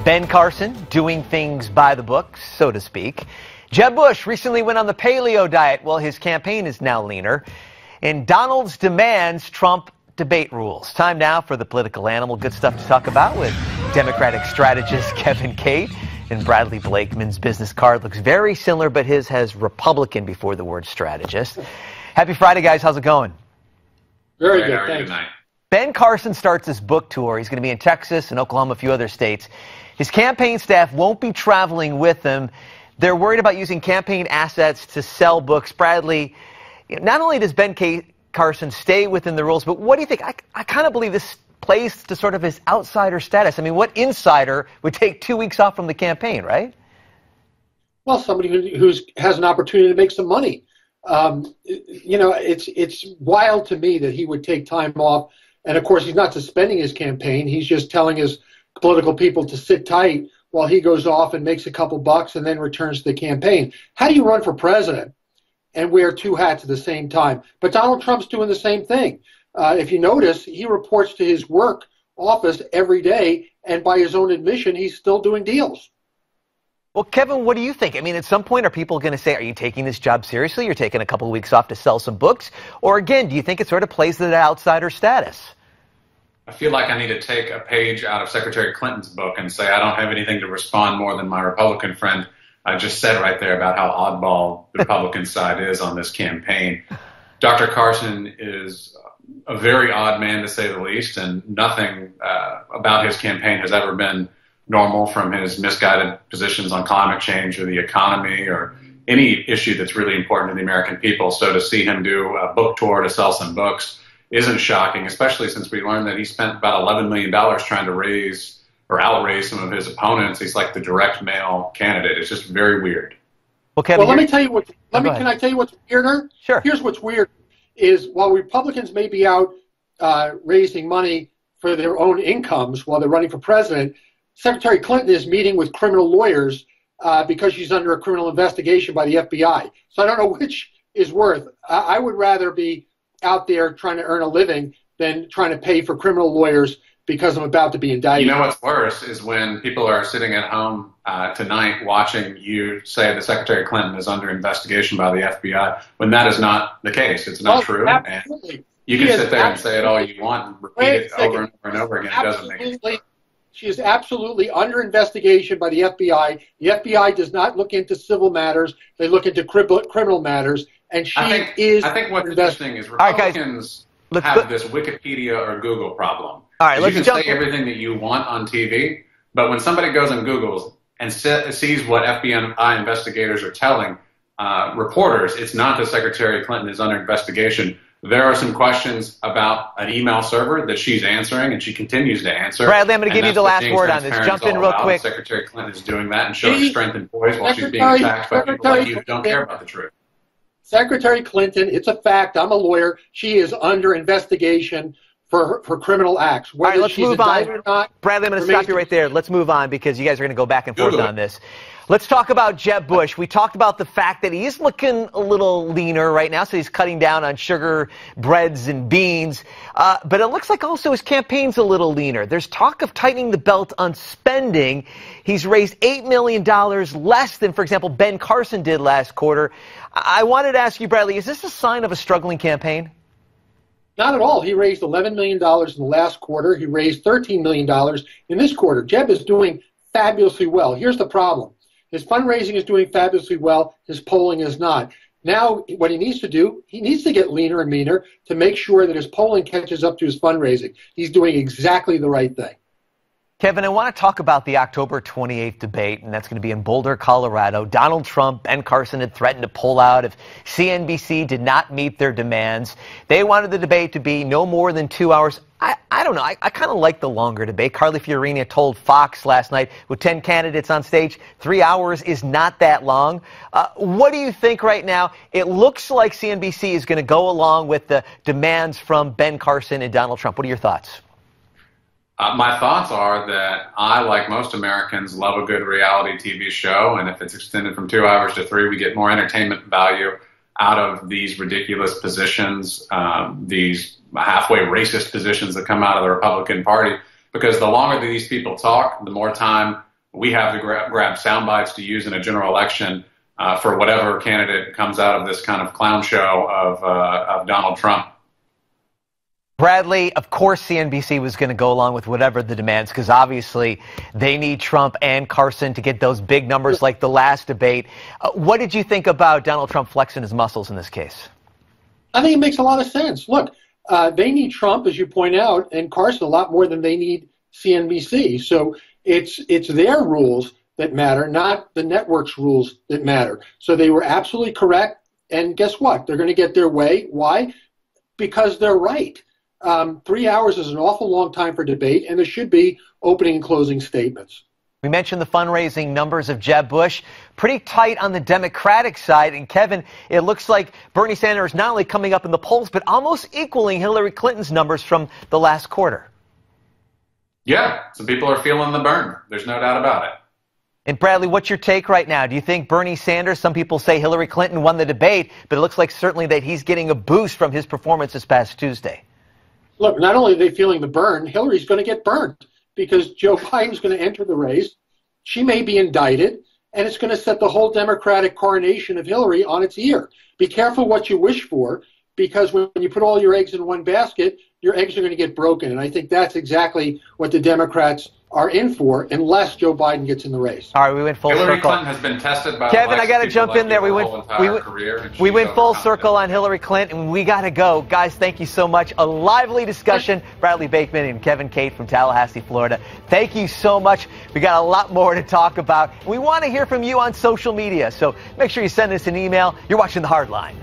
Ben Carson doing things by the book, so to speak. Jeb Bush recently went on the paleo diet. Well, his campaign is now leaner. And Donald's demands Trump debate rules. Time now for the political animal. Good stuff to talk about with Democratic strategist Kevin Cate. And Bradley Blakeman's business card looks very similar, but his has Republican before the word strategist. Happy Friday, guys. How's it going? Very good, thanks. Ben Carson starts his book tour. He's going to be in Texas and Oklahoma, a few other states. His campaign staff won't be traveling with him. They're worried about using campaign assets to sell books. Bradley, not only does Ben Carson stay within the rules, but what do you think? I kind of believe this plays to sort of his outsider status. I mean, what insider would take 2 weeks off from the campaign, right? Well, somebody who has an opportunity to make some money. It's wild to me that he would take time off. And, of course, he's not suspending his campaign. He's just telling his political people to sit tight while he goes off and makes a couple bucks and then returns to the campaign. How do you run for president and wear two hats at the same time? But Donald Trump's doing the same thing. If you notice, he reports to his work office every day, and by his own admission, he's still doing deals. Well, Kevin, what do you think? I mean, at some point, are people going to say, are you taking this job seriously? You're taking a couple of weeks off to sell some books? Or again, do you think it sort of plays to the outsider status? I feel like I need to take a page out of Secretary Clinton's book and say I don't have anything to respond more than my Republican friend just said right there about how oddball the Republican side is on this campaign. Dr. Carson is a very odd man, to say the least, and nothing about his campaign has ever been normal, from his misguided positions on climate change or the economy or any issue that's really important to the American people. So to see him do a book tour to sell some books isn't shocking, especially since we learned that he spent about $11 million trying to raise or outraise some of his opponents. He's like the direct mail candidate. It's just very weird. Well, Kevin, let me tell you what. Can I tell you what's weirder? Sure. Here's what's weird: is while Republicans may be out raising money for their own incomes while they're running for president, Secretary Clinton is meeting with criminal lawyers because she's under a criminal investigation by the FBI. So I don't know which is worth. I would rather be out there trying to earn a living than trying to pay for criminal lawyers because I'm about to be indicted. You know what's worse is when people are sitting at home tonight watching you say that Secretary Clinton is under investigation by the FBI, when that is not the case. It's not true. Absolutely. And you can sit there and say it all you want and repeat it over and over and over again. It doesn't make any sense. She is absolutely under investigation by the FBI. The FBI does not look into civil matters. They look into criminal matters. And I think what's interesting is Republicans have this Wikipedia or Google problem. All right, you can say everything that you want on TV, but when somebody goes on Google and sees what FBI investigators are telling reporters, it's not that Secretary Clinton is under investigation. There are some questions about an email server that she's answering, and she continues to answer. Bradley, I'm going to give you the last word on this. Jump in real quick. Secretary Clinton is doing that and showing strength and poise while she's being attacked by people like you who don't care about the truth. Secretary Clinton, it's a fact. I'm a lawyer. She is under investigation for criminal acts. All right, let's move on. Bradley, I'm going to stop you right there. Let's move on because you guys are going to go back and forth on this. Let's talk about Jeb Bush. We talked about the fact that he is looking a little leaner right now, so he's cutting down on sugar, breads, and beans. But it looks like also his campaign's a little leaner. There's talk of tightening the belt on spending. He's raised $8 million less than, for example, Ben Carson did last quarter. I wanted to ask you, Bradley, is this a sign of a struggling campaign? Not at all. He raised $11 million in the last quarter. He raised $13 million in this quarter. Jeb is doing fabulously well. Here's the problem. His fundraising is doing fabulously well. His polling is not. Now, what he needs to do, he needs to get leaner and meaner to make sure that his polling catches up to his fundraising. He's doing exactly the right thing. Kevin, I want to talk about the October 28th debate, and that's going to be in Boulder, Colorado. Donald Trump and Carson had threatened to pull out if CNBC did not meet their demands. They wanted the debate to be no more than 2 hours. I don't know. I kind of like the longer debate. Carly Fiorina told Fox last night, with 10 candidates on stage, 3 hours is not that long. What do you think right now? It looks like CNBC is going to go along with the demands from Ben Carson and Donald Trump. What are your thoughts? My thoughts are that I, like most Americans, love a good reality TV show, and if it's extended from 2 hours to 3, we get more entertainment value out of these ridiculous positions, these halfway racist positions that come out of the Republican Party, because the longer these people talk, the more time we have to grab sound bites to use in a general election for whatever candidate comes out of this kind of clown show of Donald Trump. Bradley, of course CNBC was going to go along with whatever the demands, because obviously they need Trump and Carson to get those big numbers like the last debate. What did you think about Donald Trump flexing his muscles in this case? I think it makes a lot of sense. Look, they need Trump, as you point out, and Carson a lot more than they need CNBC. So it's their rules that matter, not the network's rules that matter. So they were absolutely correct. And guess what? They're going to get their way. Why? Because they're right. 3 hours is an awful long time for debate, and there should be opening and closing statements. We mentioned the fundraising numbers of Jeb Bush, pretty tight on the Democratic side. And Kevin, it looks like Bernie Sanders not only coming up in the polls, but almost equaling Hillary Clinton's numbers from the last quarter. Yeah, some people are feeling the burn. There's no doubt about it. And Bradley, what's your take right now? Do you think Bernie Sanders, some people say Hillary Clinton won the debate, but it looks like certainly that he's getting a boost from his performance this past Tuesday? Look, not only are they feeling the burn, Hillary's going to get burned because Joe Biden's going to enter the race. She may be indicted, and it's going to set the whole Democratic coronation of Hillary on its ear. Be careful what you wish for, because when you put all your eggs in one basket, your eggs are going to get broken. And I think that's exactly what the Democrats are in for, unless Joe Biden gets in the race. All right, we went full circle. Hillary Clinton has been tested by Kevin, I got to jump in there. We went full circle on Hillary Clinton, and we got to go. Guys, thank you so much. A lively discussion. Bradley Blakeman and Kevin Cate from Tallahassee, Florida. Thank you so much. We got a lot more to talk about. We want to hear from you on social media, so make sure you send us an email. You're watching The Hard Line.